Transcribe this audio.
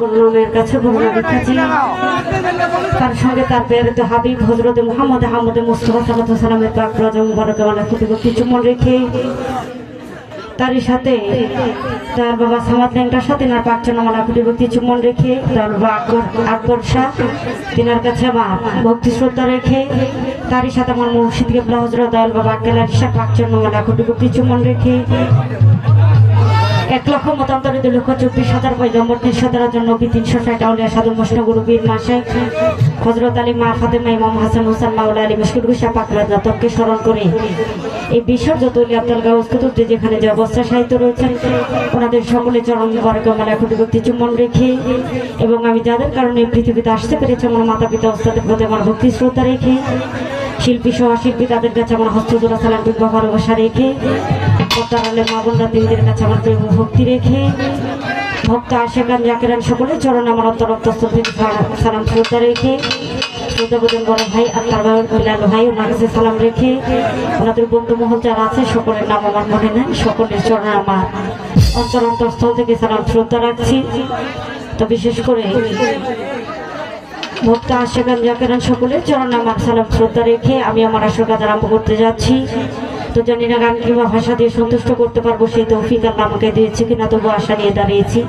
নামের কাছে বর্ণনা রেখেছি তার সঙ্গে তার প্রেরিত হাবিব হযরত মুহাম্মদ আহমদ মুস্তাফা সাল্লাল্লাহু আলাইহি ওয়াসাল্লামের পাক রজম মুবারকানা কুতুবকে চুম্বন রেখে তারই সাথে তার বাবা সামাদ ল্যাংটার সাথে তার পাক জনমালা কুতুবকে চুম্বন রেখে তার বাবা আকবর শাহ তিনার কাছে আমার ভক্তি শ্রদ্ধা রেখে তারই সাথে আমার মুর্শিদ কেবলা হযরত আল বাবা কেলার শাহ পাক জনমালা কুতুবকে চুম্বন রেখে 1,00,000 মতান্তরে 2,24,000 পয়গম্বর 30,000 জন নবী 360 আউলিয়া সাধু মশন গুরু বীর মাসে হযরত আলী মা ফাতেমা ইমাম হাসান হুসাইন মাওলা আলী মুশকিল গুশা পাকরা জাতককে স্মরণ করে এই বিশ্বের যত ওলি আব্দুল গাউস কুতুব যেখানে যে অবস্থা সাহিত্য রয়েছেন ওনাদের সকলে চরণ মুবারকমালা কুতুবকে চুম্বন রেখে এবং আমি যাদের কারণে পৃথিবীতে আসতে পেরেছি আমার মাতা পিতা ওস্তাদের প্রতি আমার ভক্তি শ্রদ্ধা রেখে শিল্পী সহশিল্পী তাদের কাছে আমার হস্তদুরা সালাম বিজ্ঞ ভালোবাসা রেখে পদ্মারালে মা বোনরা দিনদের কাছে আমার প্রেম ভক্তি রেখে ভক্ত আশেকান জাকেরান সকলের চরণ আমার অন্তরস্থল থেকে সালাম শ্রদ্ধা রেখে শ্রদ্ধাবোধন বড় ভাই আর তার বিলাল ভাই ওনার কাছে সালাম রেখে ওনাদের বন্ধু মহল যারা আছে সকলের নাম আমার মনে নেই সকলের চরণে আমার অন্তরস্থল থেকে সালাম শ্রদ্ধা রাখছি তো বিশেষ করে ভক্ত আশেকান জাকেরান সকলের চরণে আমার সালাম শ্রদ্ধা রেখে আমি আমার আসল কাজ আরম্ভ করতে যাচ্ছি তো জানি না গান কিংবা ভাষা দিয়ে সন্তুষ্ট করতে পারবো সেই তৌফিক আল্লাহ আমাকে দিয়েছে কিনা তবু আশা নিয়ে দাঁড়িয়েছি।